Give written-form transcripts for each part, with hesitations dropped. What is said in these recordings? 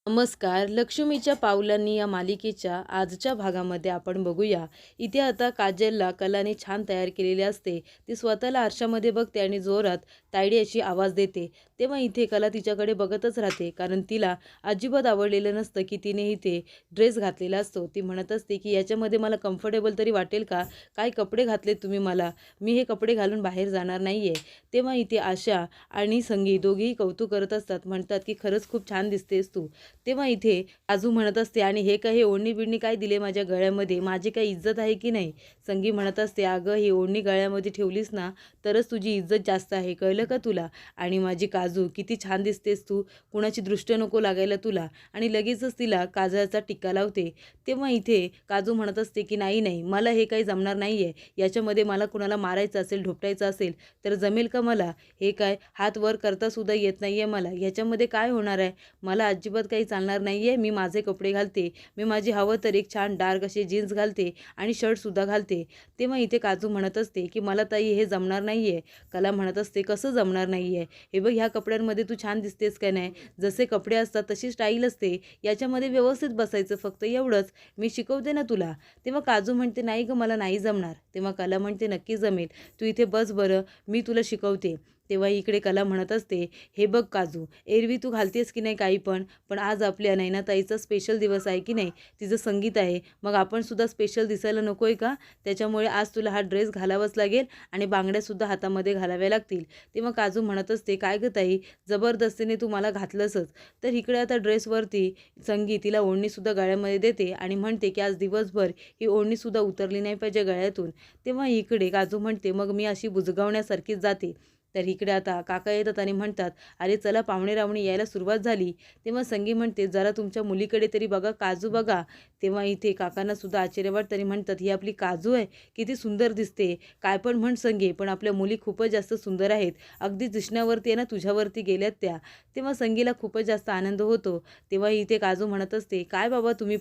नमस्कार. लक्ष्मीच्या पावलांनी या मालिकेच्या आजच्या भागामध्ये आपण बघूया. इथे आता काजलला कलाने छान तयार केलेले असते. ती स्वतःला आरशामध्ये बघते आणि जोरात तायडी अशी आवाज देते. तेव्हा इथे कला तिच्याकडे बघतच राहते, कारण तिला अजिबात आवडलेलं नसतं की तिने इथे ड्रेस घातलेला असतो. ती म्हणत असते की याच्यामध्ये मला कम्फर्टेबल तरी वाटेल का? काय कपडे घातलेत तुम्ही मला? मी हे कपडे घालून बाहेर जाणार नाहीये. तेव्हा इथे आशा आणि संगी दोघेही कौतुक करत असतात. म्हणतात की खरंच खूप छान दिसतेस तू. तेव्हा इथे आजू म्हणत असते, आणि हे काय, हे ओढणी बिडणी काय दिले माझ्या गळ्यामध्ये? माझी काही इज्जत आहे की नाही? संगी म्हणत असते, अगं ही ओढणी गळ्यामध्ये ठेवलीस ना तरच तुझी इज्जत जास्त आहे, कळलं का तुला? आणि माझी काजू किती छान दिसतेस तू, कुणाची दृष्ट नको लागायला तुला. आणि लगेचच तिला काजळाचा टिक्का लावते. तेव्हा इथे काजू म्हणत असते की नाही नाही, मला हे काही जमणार नाहीये. याच्यामध्ये मला कुणाला मारायचं असेल, ढोपटायचं असेल तर जमेल का मला? हे काय, हात वर करता सुद्धा येत नाहीये मला. ह्याच्यामध्ये काय होणार आहे? मला अजिबात काही चालणार नाहीये. मी माझे कपडे घालते. मी माझी हवं तर एक छान डार्क असे जीन्स घालते आणि शर्टसुद्धा घालते. तेव्हा इथे काजू म्हणत असते की मला ताई हे जमणार नाहीये. कला म्हणत असते, कसं जमणार नाहीये? हे बघ, ह्या कपड्यांमध्ये तू छान दिसतेस का नाही? जसे कपडे असतात तशी स्टाईल असते. याच्यामध्ये व्यवस्थित बसायचं, फक्त एवढंच. मी शिकवते ना तुला. तेव्हा काजू म्हणते, नाही गं, मला नाही जमणार. तेव्हा कला म्हणते, नक्की जमेल. तू इथे बस बरं, मी तुला शिकवते. तेव्हा इकडे कला म्हणत असते, हे बघ काजू, एरवी तू घालतेस की नाही काही पण आज आपल्या नैनाताईचा स्पेशल दिवस आहे की नाही, तिचं संगीत आहे, मग आपण सुद्धा स्पेशल दिसायला नको आहे का? त्याच्यामुळे आज तुला हा ड्रेस घालावाच लागेल आणि बांगड्यासुद्धा हातामध्ये घालाव्या लागतील. तेव्हा काजू म्हणत असते, काय गं ताई, जबरदस्तीने तू मला घातलंसच. तर इकडे आता ड्रेसवरती संगी तिला ओढणीसुद्धा गळ्यामध्ये देते आणि म्हणते की आज दिवसभर ही ओढणीसुद्धा उतरली नाही पाहिजे गळ्यातून. तेव्हा इकडे काजू म्हणते, मग मी अशी बुजगावण्यासारखीच जाते. तर इकडे आता काका येतात आणि म्हणतात, अरे चला, पाहुणे-रावणे यायला सुरुवात झाली. तेव्हा संगी म्हणते, जरा तुमच्या मुलीकडे तरी बघा, काजू बघा. तेव्हा इथे काकांना सुद्धा आश्चर्य वाटतं आणि म्हणतात, ही आपली काजू आहे, किती सुंदर दिसते. काय पण म्हण संगी, पण आपल्या मुली खूपच जास्त सुंदर आहेत. अगदी दिसण्यावरती आहे ना, तुझ्यावरती गेल्यात त्या. तेव्हा संगीला खूपच जास्त आनंद होतो. तेव्हा इथे काजू म्हणत असते, काय बाबा, तुम्ही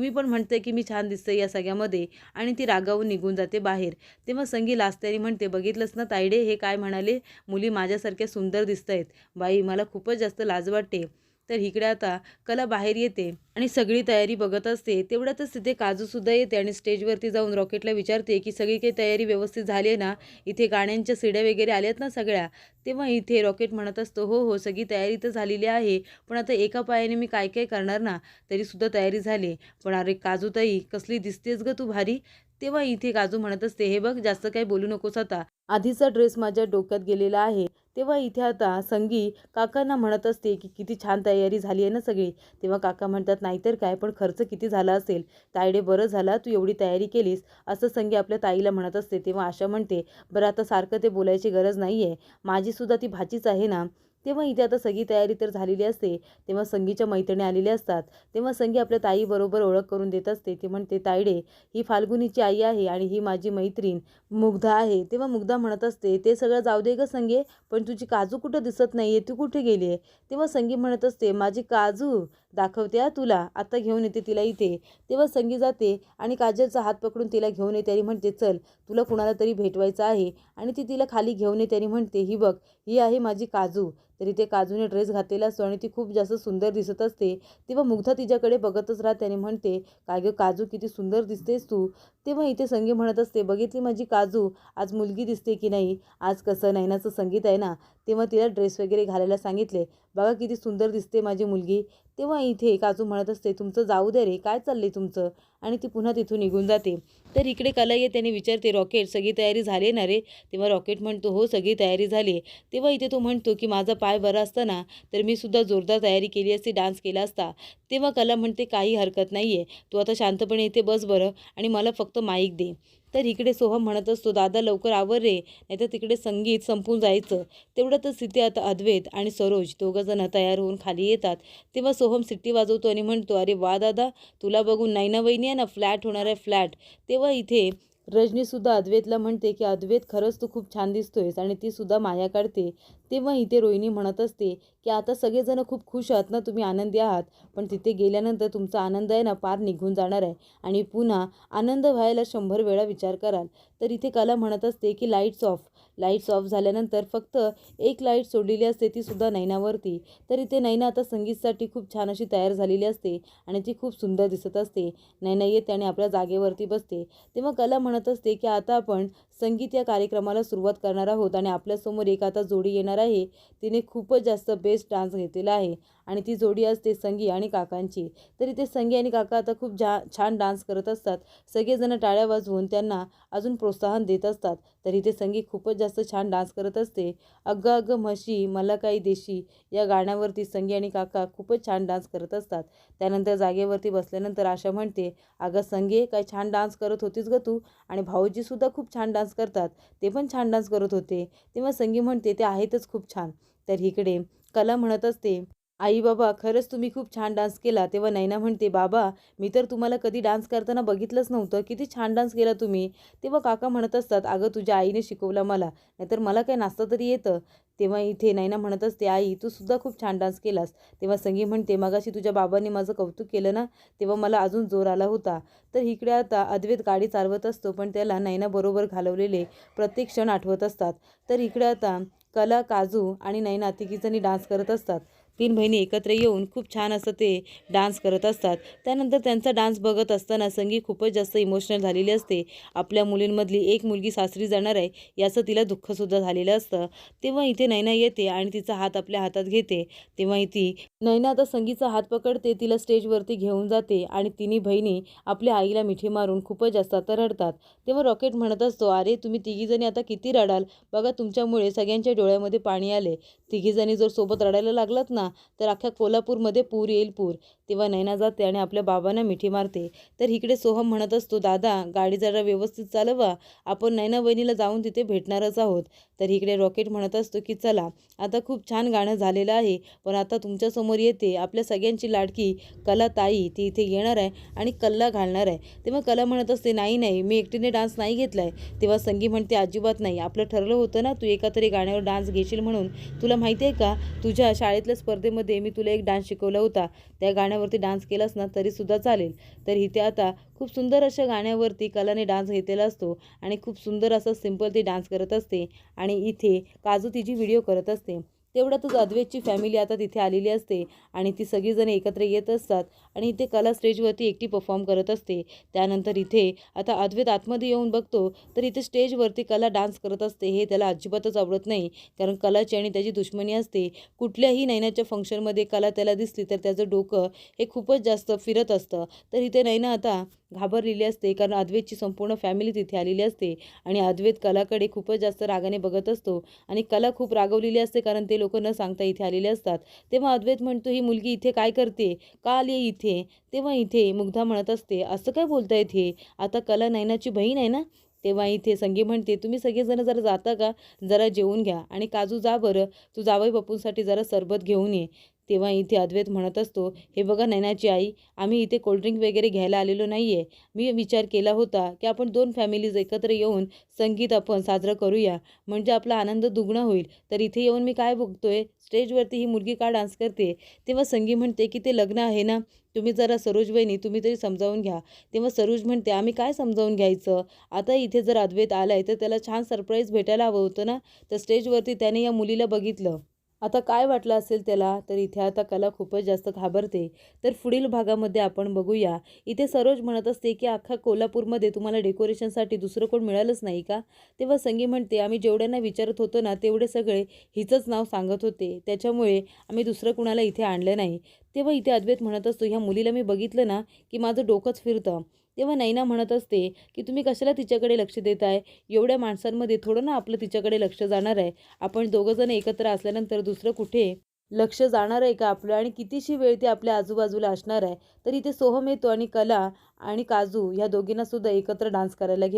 पण म्हणताय की मी छान दिसते या सगळ्यामध्ये, आणि ती रागावून निघून जाते बाहेर. तेव्हा संगी लाजते आणि म्हणते, बघितलंस ना तायडे, हे काय म्हणाले, मुली माझ्यासारख्या सुंदर दिसतायत. बाई, मला खूपच जास्त लाज वाटते. तर इकडे आता कला बाहेर येते आणि सगळी तयारी बघत असते. तेवढ्यातच तिथे काजूसुद्धा येते आणि स्टेजवरती जाऊन रॉकेटला विचारते की सगळी काही तयारी व्यवस्थित झाली आहे ना? इथे गाण्यांच्या सीड्या वगैरे आल्यात ना सगळ्या? तेव्हा इथे रॉकेट म्हणत असतो, हो हो, सगळी तयारी तर झालेली आहे, पण आता एका पायाने मी काय काय करणार ना? तरीसुद्धा तयारी झाली. पण अरे काजूताई, कसली दिसतेस गं तू भारी. तेव्हा इथे काजू म्हणत असते, हे बघ, जास्त काही बोलू नकोस आता. आधीचा ड्रेस माझ्या डोक्यात गेलेला आहे. तेव्हा इथे आता संगी काकांना म्हणत असते की किती छान तयारी झाली आहे ना सगळी. तेव्हा काका म्हणतात, नाहीतर काय, पण खर्च किती झाला असेल? तायडे, बरं झाला तू एवढी तयारी केलीस, असं संगी आपल्या ताईला म्हणत असते. तेव्हा आशा म्हणते, बरं आता सारखं ते बोलायची गरज नाही आहे, माझीसुद्धा ती भाचीच आहे ना. तेव्हा इथे आता सगळी तयारी तर झालेली असते. तेव्हा संगीच्या मैत्रिणी आलेल्या असतात. तेव्हा संगी आपल्या ताईबरोबर ओळख करून देत असते. ती म्हणते, तायडे, ही फाल्गुनीची आई आहे आणि ही माझी मैत्रीण मुग्धा आहे. तेव्हा मुग्धा म्हणत असते, ते सगळं जाऊ दे गं संगे, पण तुझी काजू कुठं दिसत नाहीये, ती कुठे गेली आहे? तेव्हा संगी म्हणत असते, माझी काजू दाखवते हा तुला, आता घेऊन येते तिला इथे. तेव्हा संगी जाते आणि काजलचा हात पकडून तिला घेऊन येते आणि म्हणते, चल, तुला कुणाला तरी भेटवायचं आहे. आणि ती तिला खाली घेऊन येते आणि म्हणते, ही बघ, ही आहे माझी काजू. तरी ते काजूने ड्रेस घातलेला असतो आणि ती खूप जास्त सुंदर दिसत असते. तेव्हा मुग्धा तिच्याकडे बघतच राहते आणि म्हणते, काय गं काजू, किती सुंदर दिसतेस तू. तेव्हा इथे संगी म्हणत असते, बघितली माझी काजू, आज मुलगी दिसते की नाही? आज कसं नैनाचं संगीत आहे ना, तेव्हा तिला ड्रेस वगैरे घालायला सांगितले. बघा किती सुंदर दिसते माझी मुलगी. तेव्हा इथे काजू म्हणत असते, तुमचं जाऊ दे रे, काय चाललंय तुमचं? आणि ती पुन्हा तिथून निघून जाते. तर इकडे कला येते आणि विचारते, रॉकेट, सगळी तयारी झाली ना रे? तेव्हा रॉकेट म्हणतो, हो, सगळी तयारी झाली. तेव्हा इथे तो म्हणतो की माझा पाय बरा असता ना तर मी सुद्धा जोरदार तयारी केली असती, डान्स केला असता. तेव्हा कला म्हणते, काही हरकत नाही आहे, तू आता शांतपणे इथे बस बरं आणि मला फक्त माईक दे. तर इकडे सोहम म्हणत असतो, दादा लवकर आवर रे, नाहीतर तिकडे संगीत संपून जायचं. तेवढ्यातच तिथे आता अद्वैत आणि सरोज दोघंजणं तयार होऊन खाली येतात. तेव्हा सोहम सिट्टी वाजवतो आणि म्हणतो, अरे वा दादा, तुला बघून नैना वहिनी आहे ना, फ्लॅट होणार आहे, फ्लॅट. तेव्हा इथे रजनीसुद्धा अद्वैतला म्हणते की अद्वैत, खरंच तू खूप छान दिसतोयस, आणि ती सुद्धा माया काढते. तेव्हा इथे रोहिणी म्हणत असते की आता सगळेजण खूप खुश आहात ना, तुम्ही आनंदी आहात, पण तिथे गेल्यानंतर तुमचा आनंद आहे ना पार निघून जाणार आहे आणि पुन्हा आनंद व्हायला 100 वेळा विचार कराल. तर इथे कला म्हणत असते की लाईट्स ऑफ. लाईट्स ऑफ झाल्यानंतर फक्त एक लाईट सोडलेली असते, ती सुद्धा नैनावरती. तर इथे नैना आता संगीतसाठी खूप छान अशी तयार झालेली असते आणि ती खूप सुंदर दिसत असते. नैना येते आणि आपल्या जागेवरती बसते. तेव्हा कला म्हणत असते की आता आपण संगीत या कार्यक्रमाला सुरुवात करणार आहोत आणि आपल्यासमोर एक आता जोडी येणार आहे. तिने खूपच जास्त बेस्ट डान्स घेतलेला आहे आणि ती जोडी असते संगी आणि काकांची. तर इथे संगी आणि काका आता खूप छान डान्स करत असतात. सगळेजण टाळ्या वाजवून त्यांना अजून प्रोत्साहन देत असतात. तर इथे संगी खूपच जास्त छान डान्स करत असते. अगं अगं म्हशी मला काही देशी या गाण्यावरती संगी आणि काका खूपच छान डान्स करत असतात. त्यानंतर जागेवरती बसल्यानंतर आशा म्हणते, अगं संगे काय छान डान्स करत होतीस गं तू, आणि भाऊजीसुद्धा खूप छान डान्स करतात, ते पण छान डान्स करत होते. तेव्हा संगी म्हणते ते आहेतच खूप छान. तर इकडे कला म्हणत असते, आई बाबा खरंच तुम्ही खूप छान डान्स केला. तेव्हा नैना म्हणते, बाबा मी तर तुम्हाला कधी डान्स करताना बघितलंच नव्हतं, किती छान डान्स केला तुम्ही. तेव्हा काका म्हणत असतात, अगं तुझ्या आईने शिकवला मला, नाहीतर मला काय नाचता तरी येतं. तेव्हा इथे नैना म्हणत असते, आई तू सुद्धा खूप छान डान्स केलास. तेव्हा संगी म्हणते, मगाशी तुझ्या बाबांनी माझं कौतुक केलं ना, तेव्हा मला अजून जोर आला होता. तर इकडे आता अद्वैत गाडी चालवत असतो, पण त्याला नैना बरोबर घालवलेले प्रत्येक क्षण आठवत असतात. तर इकडे आता कला, काजू आणि नैना तिघीजणी डान्स करत असतात. तीन बहिणी एकत्र येऊन खूप छान असं ते डान्स करत असतात. त्यानंतर त्यांचा डान्स बघत असताना संगी खूपच जास्त इमोशनल झालेली असते. आपल्या मुलींमधली एक मुलगी सासरी जाणार आहे याचं तिला दुःखसुद्धा झालेलं असतं. तेव्हा इथे नैना येते आणि तिचा हात आपल्या हातात घेते. तेव्हा इथे नैना आता संगीचा हात पकडते, तिला स्टेजवरती घेऊन जाते आणि तिन्ही बहिणी आपल्या आईला मिठी मारून खूपच जास्त आता रडतात. तेव्हा रॉकेट म्हणत असतो, अरे तुम्ही तिघीजणी आता किती रडाल, बघा तुमच्यामुळे सगळ्यांच्या डोळ्यामध्ये पाणी आले. तिघीजणी जर सोबत रडायला लागलात ना, तर अख्ख्या कोल्हापूरमध्ये पूर येईल पूर. तेव्हा नैना जाते आणि आपल्या बाबांना मिठी मारते. तर इकडे सोहम म्हणत असतो, दादा गाडी जरा व्यवस्थित चालवा, आपण नैना वहिनीला जाऊन तिथे भेटणारच आहोत. तर इकडे रॉकेट म्हणत असतो की चला आता खूप छान गाणं झालेलं आहे, पण आता तुमच्यासमोर येते आपल्या सगळ्यांची लाडकी कला ताई, ती इथे येणार आहे आणि कल्ला घालणार आहे. तेव्हा कला म्हणत असते, नाही नाही मी एकटीने डान्स नाही घेतलाय. तेव्हा संगी म्हणते, अजिबात नाही, आपलं ठरलं होतं ना तू एका तरी गाण्यावर डान्स घेशील म्हणून. तुला माहिती आहे का, तुझ्या शाळेतल्या स्पर्धेमध्ये मी तुला एक डान्स शिकवला होता, त्या गाण्यावरती डान्स केलास ना तरीसुद्धा चालेल. तर इथे आता खूप सुंदर अशा गाण्यावरती कलाने डान्स घेतलेला असतो आणि खूप सुंदर असं सिंपल ती डान्स करत असते आणि इथे काजू तिची व्हिडिओ करत असते. तेवढ्यातच अद्वैतची फॅमिली आता तिथे आलेली असते आणि ती सगळीजण एकत्र येत असतात आणि इथे कला स्टेजवरती एकटी परफॉर्म करत असते. त्यानंतर इथे आता अद्वैत आतमध्ये येऊन बघतो, तर इथे स्टेजवरती कला डान्स करत असते. हे त्याला अजिबातच आवडत नाही, कारण कलाची आणि त्याची दुश्मनी असते. कुठल्याही नैनाच्या फंक्शनमध्ये कला त्याला दिसली तर त्याचं डोकं हे खूपच जास्त फिरत असतं. तर इथे नैना आता घाबरलेली असते, कारण अद्वैतची संपूर्ण फॅमिली तिथे आलेली असते आणि अद्वैत कलाकडे खूपच जास्त रागाने बघत असतो आणि कला खूप रागवलेली असते, कारण ते लोक न सांगता इथे आलेले असतात. तेव्हा अद्वैत म्हणतो, ही मुलगी इथे काय करते, का आली इथे. तेव्हा इथे मुग्धा म्हणत असते, असं काय बोलतायत हे, आता कला नैनाची बहीण आहे ना. तेव्हा इथे संगी म्हणते, तुम्ही सगळेजण जरा जाता का, जरा जेवून घ्या आणि काजू जा बरं, तू जावई बापूंसाठी जरा सरबत घेऊन ये. तेव्हा इथे अद्वैत म्हणत असतो, हे बघा नैनाची आई, आम्ही इथे कोल्ड्रिंक वगैरे घ्यायला आलेलो नाही आहे. मी विचार केला होता की आपण दोन फॅमिलीज एकत्र येऊन संगीत आपण साजरं करूया, म्हणजे आपला आनंद दुगणा होईल. तर इथे येऊन मी काय बघतोय, स्टेजवरती ही मुलगी का डान्स करते. तेव्हा संगी म्हणते की ते लग्न आहे ना, तुम्ही जरा सरोज वहिनी तुम्ही तरी समजावून घ्या. तेव्हा सरोज म्हणते, आम्ही काय समजावून घ्यायचं, आता इथे जर अद्वैत आलाय तर त्याला छान सरप्राईज भेटायला हवं होतं ना. तर स्टेजवरती त्याने या मुलीला बघितलं, आता काय वाटलं असेल त्याला. तर इथे आता कला खूपच जास्त घाबरते. तर पुढील भागामध्ये आपण बघूया, इथे सरोज म्हणत असते की अख्खा कोल्हापूरमध्ये तुम्हाला डेकोरेशनसाठी दुसरं कोण मिळालंच नाही का. तेव्हा संगी म्हणते, आम्ही जेवढ्यांना विचारत होतो ना तेवढे सगळे हिचंच नाव सांगत होते, त्याच्यामुळे आम्ही दुसरं कुणाला इथे आणलं नाही. तेव्हा इथे अद्वैत म्हणत असतो, ह्या मुलीला मी बघितलं ना की माझं डोकंच फिरतं. तेव्हा नैना म्हणत असते की तुम्ही कशाला तिच्याकडे लक्ष देताय, एवढ्या माणसांमध्ये थोडं ना आपलं तिच्याकडे लक्ष जाणार आहे. आपण दोघंजण एकत्र असल्यानंतर दुसरं कुठे लक्ष जाणार आहे का आपलं, आणि कितीशी वेळ ते आपल्या आजूबाजूला असणार आहे. तर इथे सोहम येतो आणि कला आणि काजू ह्या दोघींना सुद्धा एकत्र डान्स करायला घेतो.